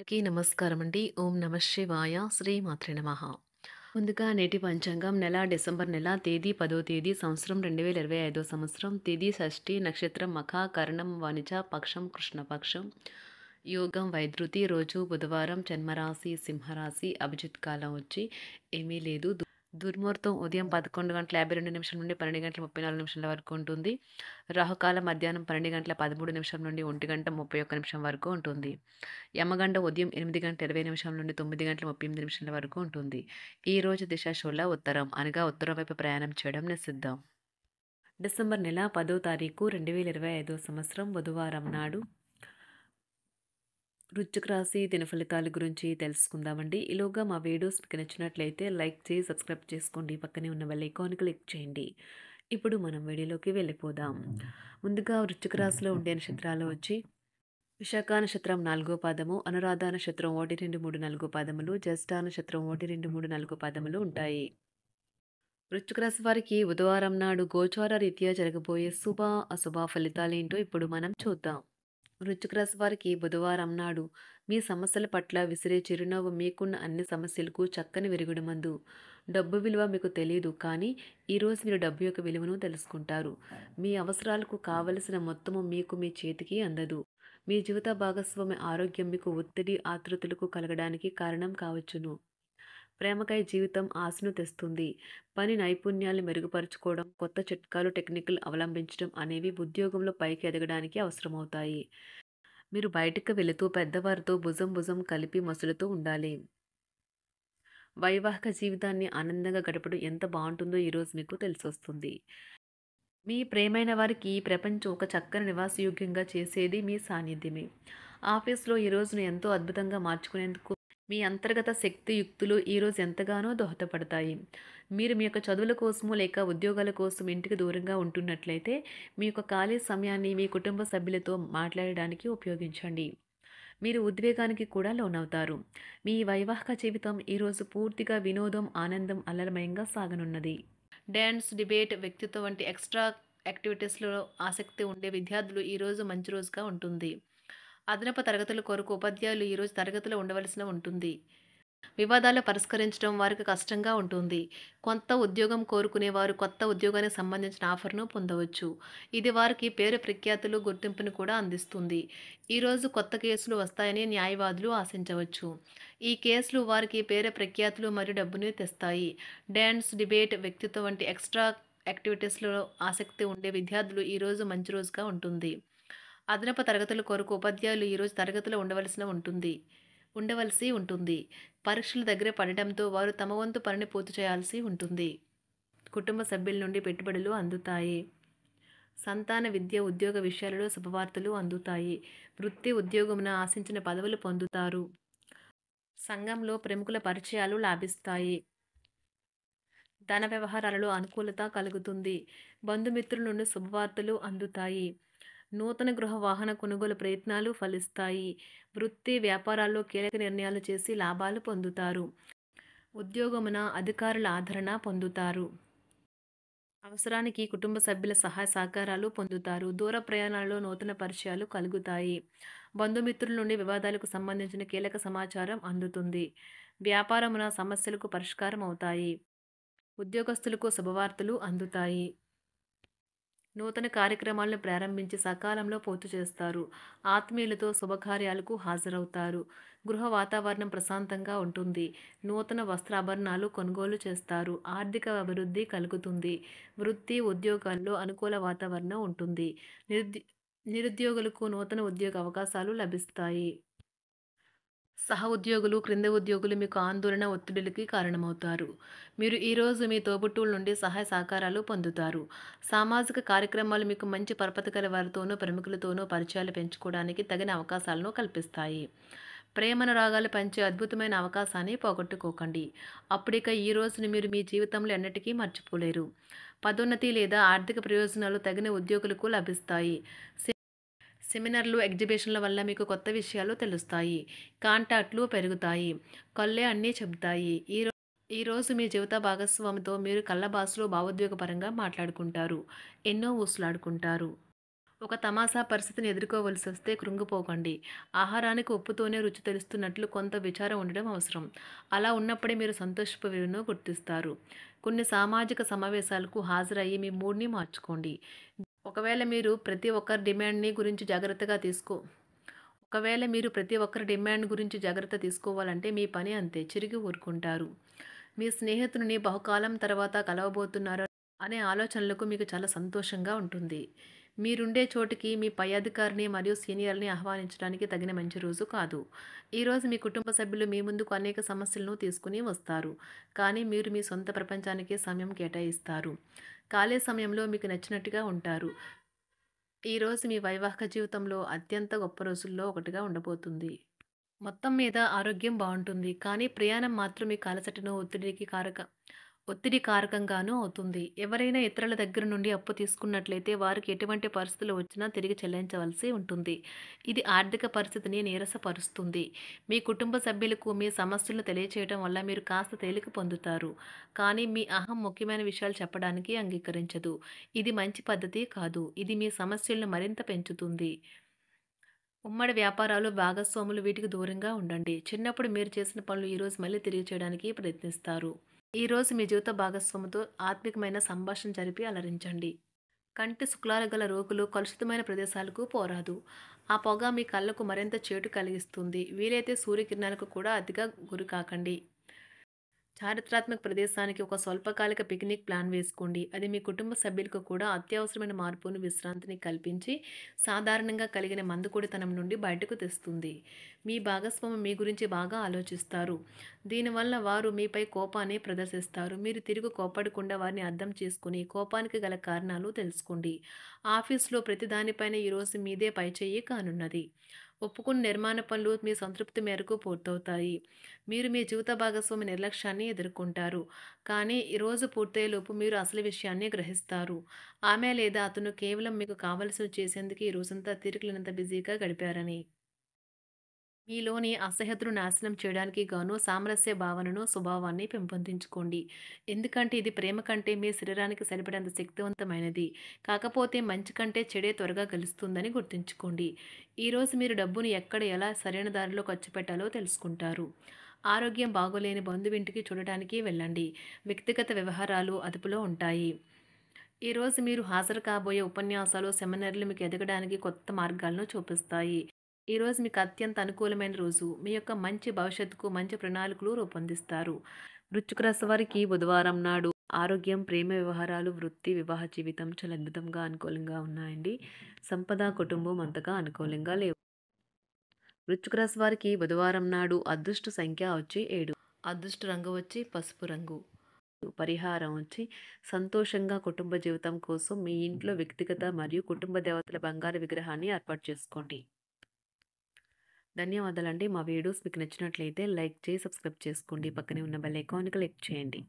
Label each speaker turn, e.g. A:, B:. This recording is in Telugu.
A: అందరికీ నమస్కారం అండి. ఓం నమః శివాయ. శ్రీమాత్రే నమః. ముందుగా నేటి పంచాంగం నెల డిసెంబర్ నెల తేదీ 10వ తేదీ సంవత్సరం 2025 సంవత్సరం తిథి షష్ఠి నక్షత్రం మఖ కరణం వనిజ పక్షం కృష్ణపక్షం యోగం వైద్యుతి రోజు బుధవారం జన్మరాశి సింహరాశి అభిజిత్ కాలం వచ్చి ఏమీ లేదు. దుర్ముహూర్తం ఉదయం 11:52 నుండి 12:34 వరకు ఉంటుంది. రాహుకాలం మధ్యాహ్నం 12:13 నుండి 1:31 వరకు ఉంటుంది. యమగండ ఉదయం 8:20 నుండి 9:38 వరకు ఉంటుంది. ఈ రోజు దిశ శూల ఉత్తరం అనగా ఉత్తరం వైపు ప్రయాణం చేయడం నిషిద్ధం. డిసెంబర్ నెల 10వ తారీఖు 2025 సంవత్సరం బుధవారం నాడు వృశ్చిక రాశి దిన ఫలితాల గురించి తెలుసుకుందామండి. ఈలోగా మా వీడియోస్ మీకు నచ్చినట్లయితే లైక్ చేసి సబ్స్క్రైబ్ చేసుకోండి. పక్కనే ఉన్న బెల్ ఐకాన్ క్లిక్ చేయండి. ఇప్పుడు మనం వీడియోలోకి వెళ్ళిపోదాం. ముందుగా వృశ్చిక రాశిలో ఉండే నక్షత్రాలు వచ్చి విశాఖ నక్షత్రం 4వ పాదము, అనురాధ నక్షత్రం 1, 2, 3, 4 పాదములు, జ్యేష్ఠ నక్షత్రం 1, 2, 3, 4 పాదములు ఉంటాయి. వృశ్చిక రాశి వారికి బుధవారం నాడు గోచార రీత్యా జరగబోయే శుభ అశుభ ఫలితాలేంటో ఇప్పుడు మనం చూద్దాం. వృశ్చిక రాశి వారికి బుధవారం నాడు మీ సమస్యల పట్ల విసిరే చిరునవ్వు మీకున్న అన్ని సమస్యలకు చక్కని విరుగుడుమందు. డబ్బు విలువ మీకు తెలియదు, కానీ ఈరోజు మీరు డబ్బు యొక్క విలువను తెలుసుకుంటారు. మీ అవసరాలకు కావలసిన మొత్తము మీకు మీ చేతికి అందదు. మీ జీవిత భాగస్వామి ఆరోగ్యం మీకు ఒత్తిడి ఆతృతలకు కలగడానికి కారణం కావచ్చును. ప్రేమకై జీవితం ఆశను తెస్తుంది. పని నైపుణ్యాలు మెరుగుపరుచుకోవడం, కొత్త చిట్కాలు టెక్నికల్ అవలంబించడం అనేవి ఉద్యోగంలో పైకి ఎదగడానికి అవసరమవుతాయి. మీరు బయటకు వెళుతూ పెద్దవారితో భుజం భుజం కలిపి మసులుతూ ఉండాలి. వైవాహిక జీవితాన్ని ఆనందంగా గడపడం ఎంత బాగుంటుందో ఈరోజు మీకు తెలిసొస్తుంది. మీ ప్రేమైన వారికి ఈ ప్రపంచం ఒక చక్కని నివాసయోగ్యంగా చేసేది మీ సాన్నిధ్యమే. ఆఫీస్లో ఈ రోజును ఎంతో అద్భుతంగా మార్చుకునేందుకు మీ అంతర్గత శక్తి యుక్తులు ఈరోజు ఎంతగానో దోహదపడతాయి. మీరు మీ యొక్క చదువుల కోసము లేక ఉద్యోగాల కోసం ఇంటికి దూరంగా ఉంటున్నట్లయితే మీ యొక్క ఖాళీ సమయాన్ని మీ కుటుంబ సభ్యులతో మాట్లాడడానికి ఉపయోగించండి. మీరు ఉద్వేగానికి కూడా లోనవుతారు. మీ వైవాహిక జీవితం ఈరోజు పూర్తిగా వినోదం, ఆనందం, అల్లరిమయంగా సాగనున్నది. డ్యాన్స్, డిబేట్, వ్యక్తిత్వం వంటి ఎక్స్ట్రా యాక్టివిటీస్‌లో ఆసక్తి ఉండే విద్యార్థులు ఈరోజు మంచి రోజుగా ఉంటుంది. అదనపు తరగతుల కొరకు ఉపాధ్యాయులు ఈరోజు తరగతిలో ఉండవలసిన ఉంటుంది. వివాదాలు పరిష్కరించడం వారికి కష్టంగా ఉంటుంది. కొత్త ఉద్యోగం కోరుకునేవారు కొత్త ఉద్యోగానికి సంబంధించిన ఆఫర్‌ను పొందవచ్చు. ఇది వారికి పేరు ప్రఖ్యాతులు, గుర్తింపును కూడా అందిస్తుంది. ఈరోజు కొత్త కేసులు వస్తాయని న్యాయవాదులు ఆశించవచ్చు. ఈ కేసులు వారికి పేరు ప్రఖ్యాతులు మరియు డబ్బును తెస్తాయి. డ్యాన్స్, డిబేట్, వ్యక్తిత్వం వంటి ఎక్స్ట్రా యాక్టివిటీస్‌లో ఆసక్తి ఉండే విద్యార్థులు ఈరోజు మంచి రోజుగా ఉంటుంది. అదనపు తరగతుల కొరకు ఉపాధ్యాయులు ఈరోజు తరగతిలో ఉండవలసి ఉంటుంది. పరీక్షలు దగ్గర పడటంతో వారు తమ వంతు పనిని పూర్తి చేయాల్సి ఉంటుంది. కుటుంబ సభ్యుల నుండి పెట్టుబడులు అందుతాయి. సంతాన విద్య, ఉద్యోగ విషయాలలో శుభవార్తలు అందుతాయి. వృత్తి ఉద్యోగమున ఆశించిన పదవులు పొందుతారు. సంఘంలో ప్రముఖుల పరిచయాలు లాభిస్తాయి. ధన వ్యవహారాలలో అనుకూలత కలుగుతుంది. బంధుమిత్రుల నుండి శుభవార్తలు అందుతాయి. నూతన గృహ వాహన కొనుగోలు ప్రయత్నాలు ఫలిస్తాయి. వృత్తి వ్యాపారాల్లో కీలక నిర్ణయాలు చేసి లాభాలు పొందుతారు. ఉద్యోగమున అధికారుల ఆదరణ పొందుతారు. అవసరానికి కుటుంబ సభ్యుల సహాయ సహకారాలు పొందుతారు. దూర ప్రయాణాలలో నూతన పరిచయాలు కలుగుతాయి. బంధుమిత్రుల నుండి వివాదాలకు సంబంధించిన కీలక సమాచారం అందుతుంది. వ్యాపారమున సమస్యలకు పరిష్కారం అవుతాయి. ఉద్యోగస్తులకు శుభవార్తలు అందుతాయి. నూతన కార్యక్రమాలను ప్రారంభించి సకాలంలో పూర్తి చేస్తారు. ఆత్మీయులతో శుభకార్యాలకు హాజరవుతారు. గృహ వాతావరణం ప్రశాంతంగా ఉంటుంది. నూతన వస్త్రాభరణాలు కొనుగోలు చేస్తారు. ఆర్థిక అభివృద్ధి కలుగుతుంది. వృత్తి ఉద్యోగాల్లో అనుకూల వాతావరణం ఉంటుంది. నిరుద్యోగులకు నూతన ఉద్యోగ అవకాశాలు లభిస్తాయి. సహ ఉద్యోగులు, క్రింద ఉద్యోగులు మీకు ఆందోళన, ఒత్తిడిలకి కారణమవుతారు. మీరు ఈరోజు మీ తోబుట్టువుల నుండి సహాయ సహకారాలు పొందుతారు. సామాజిక కార్యక్రమాలు మీకు మంచి పరపతి గల వారితోనూ, ప్రముఖులతోనూ పరిచయాలు పెంచుకోవడానికి తగిన అవకాశాలను కల్పిస్తాయి. ప్రేమానురాగాలు పంచే అద్భుతమైన అవకాశాన్ని పోగొట్టుకోకండి. అప్పుడిక ఈ రోజుని మీరు మీ జీవితంలో ఎన్నటికీ మర్చిపోలేరు. పదోన్నతి లేదా ఆర్థిక ప్రయోజనాలు తగిన ఉద్యోగులకు లభిస్తాయి. సెమినార్లు, ఎగ్జిబిషన్ల వల్ల మీకు కొత్త విషయాలు తెలుస్తాయి. కాంటాక్ట్లు పెరుగుతాయి. కళ్ళే అన్నీ చెబుతాయి. ఈరోజు మీ జీవిత భాగస్వామితో మీరు కళ్ళ భాషలో భావోద్వేగపరంగా మాట్లాడుకుంటారు. ఎన్నో ఊసులాడుకుంటారు. ఒక తమాషా పరిస్థితిని ఎదుర్కోవలసొస్తే కృంగిపోకండి. ఆహారానికి ఉప్పుతోనే రుచి తెలుస్తున్నట్లు కొంత విచారం ఉండడం అవసరం. అలా ఉన్నప్పుడే మీరు సంతోషపు విలువను గుర్తిస్తారు. కొన్ని సామాజిక సమావేశాలకు హాజరయ్యి మీ మూడ్‌ని మార్చుకోండి. ఒకవేళ మీరు ప్రతి ఒక్కరి డిమాండ్‌ని గురించి జాగ్రత్తగా తీసుకో ఒకవేళ మీరు ప్రతి ఒక్కరి డిమాండ్ గురించి జాగ్రత్త తీసుకోవాలంటే మీ పని అంతే. చిరిగి ఊరుకుంటారు. మీ స్నేహితుడిని బహుకాలం తర్వాత కలవబోతున్నారు అనే ఆలోచనలకు మీకు చాలా సంతోషంగా ఉంటుంది. మీరుండే చోటికి మీ పై అధికారిని మరియు సీనియర్‌ని ఆహ్వానించడానికి తగిన మంచి రోజు కాదు. ఈరోజు మీ కుటుంబ సభ్యులు మీ ముందుకు అనేక సమస్యలను తీసుకొని వస్తారు. కానీ మీరు మీ సొంత ప్రపంచానికే సమయం కేటాయిస్తారు. ఖాళీ సమయంలో మీకు నచ్చినట్టుగా ఉంటారు. ఈరోజు మీ వైవాహిక జీవితంలో అత్యంత గొప్ప రోజుల్లో ఒకటిగా ఉండబోతుంది. మొత్తం మీద ఆరోగ్యం బావుంటుంది. కానీ ప్రయాణం మాత్రం మీకు అలసటను, ఒత్తిడి కారకంగానూ అవుతుంది. ఎవరైనా ఇతరుల దగ్గర నుండి అప్పు తీసుకున్నట్లయితే వారికి ఎటువంటి పరిస్థితులు వచ్చినా తిరిగి చెల్లించవలసి ఉంటుంది. ఇది ఆర్థిక పరిస్థితిని నీరసపరుస్తుంది. మీ కుటుంబ సభ్యులకు మీ సమస్యలను తెలియచేయడం వల్ల మీరు కాస్త తేలిక పొందుతారు. కానీ మీ అహం ముఖ్యమైన విషయాలు చెప్పడానికి అంగీకరించదు. ఇది మంచి పద్ధతి కాదు. ఇది మీ సమస్యలను మరింత పెంచుతుంది. ఉమ్మడి వ్యాపారాలు, భాగస్వాములు వీటికి దూరంగా ఉండండి. చిన్నప్పుడు మీరు చేసిన పనులు ఈరోజు మళ్ళీ తిరిగి చేయడానికి ప్రయత్నిస్తారు. ఈరోజు మీ జీవిత భాగస్వామితో ఆత్మికమైన సంభాషణ జరిపి అలరించండి. కంటి శుక్లాలు గల రోగులు కలుషితమైన ప్రదేశాలకు పోరాదు. ఆ పొగ మీ కళ్ళకు మరింత చేటు కలిగిస్తుంది. వీలైతే సూర్యకిరణాలకు కూడా అతిగా గురికాకండి. చారిత్రాత్మక ప్రదేశానికి ఒక స్వల్పకాలిక పిక్నిక్ ప్లాన్ వేసుకోండి. అది మీ కుటుంబ సభ్యులకు కూడా అత్యవసరమైన మార్పును, విశ్రాంతిని కల్పించి సాధారణంగా కలిగిన మందుకొడితనం నుండి బయటకు తెస్తుంది. మీ భాగస్వామి మీ గురించి బాగా ఆలోచిస్తారు. దీనివల్ల వారు మీపై కోపాన్ని ప్రదర్శిస్తారు. మీరు తిరిగి కోప్పడకుండా వారిని అర్థం చేసుకుని కోపానికి గల కారణాలు తెలుసుకోండి. ఆఫీస్‌లో ప్రతి దానిపైన ఈరోజు మీదే పైచేయి కానున్నది. ఒప్పుకున్న నిర్మాణ పనులు మీ సంతృప్తి మేరకు పూర్తవుతాయి. మీరు మీ జీవిత భాగస్వామి నిర్లక్ష్యాన్ని ఎదుర్కొంటారు. కానీ ఈ రోజు పూర్తయ్యేలోపు మీరు అసలు విషయాన్ని గ్రహిస్తారు. ఆమె లేదా అతను కేవలం మీకు కావలసినవి చేసేందుకు ఈ రోజంతా తీరికలేనంత బిజీగా గడిపారని. మీలోని అసహ్యతను నాశనం చేయడానికి గాను సామరస్య భావనను, స్వభావాన్ని పెంపొందించుకోండి. ఎందుకంటే ఇది ప్రేమ కంటే మీ శరీరానికి సరిపడేంత శక్తివంతమైనది. కాకపోతే మంచి కంటే చెడే త్వరగా గెలుస్తుందని గుర్తుంచుకోండి. ఈరోజు మీరు డబ్బును ఎక్కడ, ఎలా సరైన దారిలో ఖర్చు పెట్టాలో తెలుసుకుంటారు. ఆరోగ్యం బాగోలేని బంధువింటికి చూడటానికి వెళ్ళండి. వ్యక్తిగత వ్యవహారాలు అదుపులో ఉంటాయి. ఈరోజు మీరు హాజరు కాబోయే ఉపన్యాసాలు, సెమినార్లు మీకు ఎదగడానికి కొత్త మార్గాలను చూపిస్తాయి. ఈరోజు మీకు అత్యంత అనుకూలమైన రోజు. మీ యొక్క మంచి భవిష్యత్తుకు మంచి ప్రణాళికలు రూపొందిస్తారు. వృశ్చిక రాశి వారికి బుధవారం నాడు ఆరోగ్యం, ప్రేమ వ్యవహారాలు, వృత్తి, వివాహ జీవితం చాలా అద్భుతంగా అనుకూలంగా ఉన్నాయండి. సంపద, కుటుంబం అంతగా అనుకూలంగా లేవు. వృశ్చిక రాశి వారికి బుధవారం నాడు అదృష్ట సంఖ్య వచ్చి 7. అదృష్ట రంగు వచ్చి పసుపు రంగు. పరిహారం వచ్చి సంతోషంగా కుటుంబ జీవితం కోసం మీ ఇంట్లో వ్యక్తిగత మరియు కుటుంబ దేవతల బంగారు విగ్రహాన్ని ఏర్పాటు చేసుకోండి. ధన్యవాదాలండి. మా వీడియోస్ మీకు నచ్చినట్లయితే లైక్ చేసి సబ్స్క్రైబ్ చేసుకోండి. పక్కనే ఉన్న బెల్ ఐకాన్‌ని క్లిక్ చేయండి.